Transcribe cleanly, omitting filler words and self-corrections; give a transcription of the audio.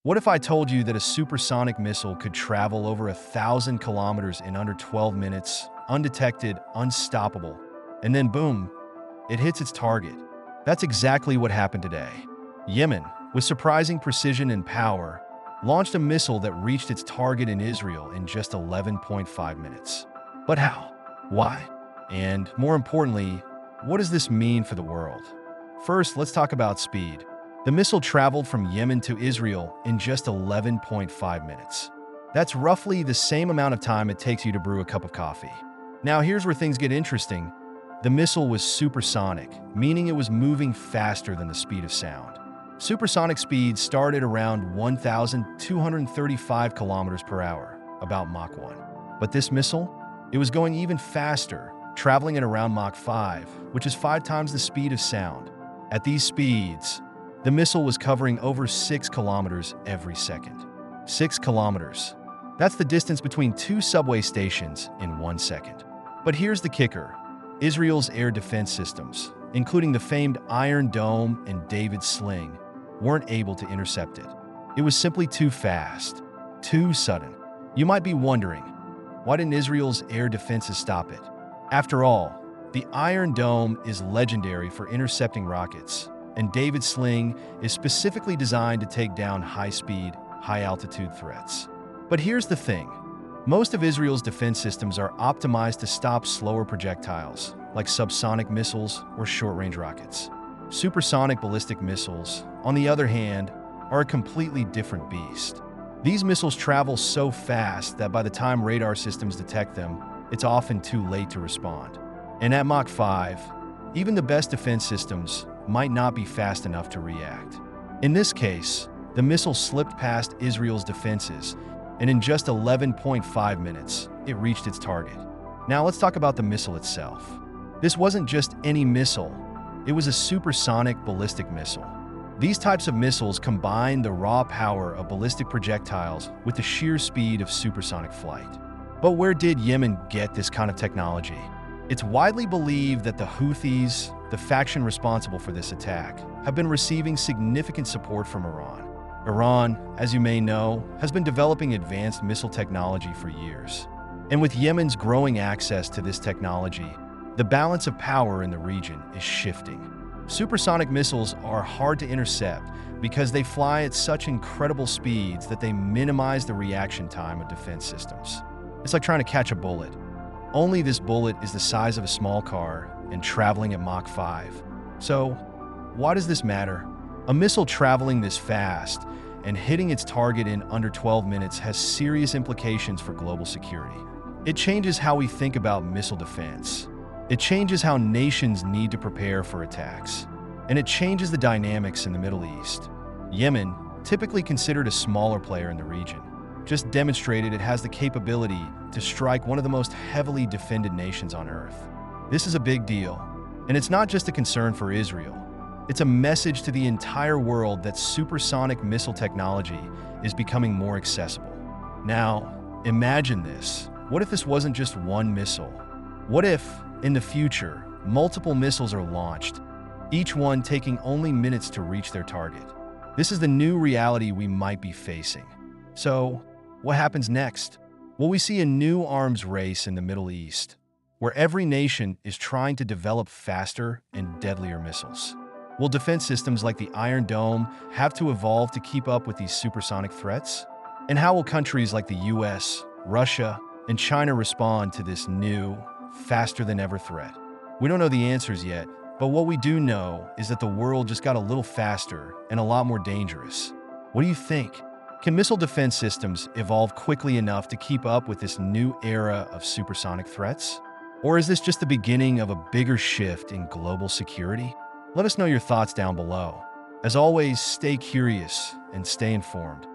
What if I told you that a supersonic missile could travel over 1,000 kilometers in under 12 minutes, undetected, unstoppable, and then boom, it hits its target? That's exactly what happened today. Yemen, with surprising precision and power, launched a missile that reached its target in Israel in just 11.5 minutes. But how? Why? And more importantly, what does this mean for the world? First, let's talk about speed. The missile traveled from Yemen to Israel in just 11.5 minutes. That's roughly the same amount of time it takes you to brew a cup of coffee. Now, here's where things get interesting. The missile was supersonic, meaning it was moving faster than the speed of sound. Supersonic speeds started around 1,235 kilometers per hour, about Mach 1. But this missile? It was going even faster, traveling at around Mach 5, which is 5 times the speed of sound. At these speeds, the missile was covering over 6 kilometers every second. 6 kilometers. That's the distance between 2 subway stations in 1 second. But here's the kicker. Israel's air defense systems, including the famed Iron Dome and David's Sling, weren't able to intercept it. It was simply too fast, too sudden. You might be wondering, why didn't Israel's air defenses stop it? After all, the Iron Dome is legendary for intercepting rockets, and David's Sling is specifically designed to take down high-speed, high-altitude threats. But here's the thing. Most of Israel's defense systems are optimized to stop slower projectiles, like subsonic missiles or short-range rockets. Supersonic ballistic missiles, on the other hand, are a completely different beast. These missiles travel so fast that by the time radar systems detect them, it's often too late to respond. And at Mach 5, even the best defense systems might not be fast enough to react. In this case, the missile slipped past Israel's defenses, and in just 11.5 minutes, it reached its target. Now let's talk about the missile itself. This wasn't just any missile, it was a supersonic ballistic missile. These types of missiles combine the raw power of ballistic projectiles with the sheer speed of supersonic flight. But where did Yemen get this kind of technology? It's widely believed that the Houthis, the faction responsible for this attack, have been receiving significant support from Iran. Iran, as you may know, has been developing advanced missile technology for years. And with Yemen's growing access to this technology, the balance of power in the region is shifting. Supersonic missiles are hard to intercept because they fly at such incredible speeds that they minimize the reaction time of defense systems. It's like trying to catch a bullet. Only this bullet is the size of a small car and traveling at Mach 5. So, why does this matter? A missile traveling this fast and hitting its target in under 12 minutes has serious implications for global security. It changes how we think about missile defense. It changes how nations need to prepare for attacks. And it changes the dynamics in the Middle East. Yemen, typically considered a smaller player in the region, just demonstrated it has the capability to strike one of the most heavily defended nations on Earth. This is a big deal, and it's not just a concern for Israel. It's a message to the entire world that supersonic missile technology is becoming more accessible. Now, imagine this. What if this wasn't just one missile? What if, in the future, multiple missiles are launched, each one taking only minutes to reach their target? This is the new reality we might be facing. So, what happens next? Well, we see a new arms race in the Middle East, where every nation is trying to develop faster and deadlier missiles. Will defense systems like the Iron Dome have to evolve to keep up with these supersonic threats? And how will countries like the US, Russia, and China respond to this new, faster-than-ever threat? We don't know the answers yet, but what we do know is that the world just got a little faster and a lot more dangerous. What do you think? Can missile defense systems evolve quickly enough to keep up with this new era of supersonic threats? Or is this just the beginning of a bigger shift in global security? Let us know your thoughts down below. As always, stay curious and stay informed.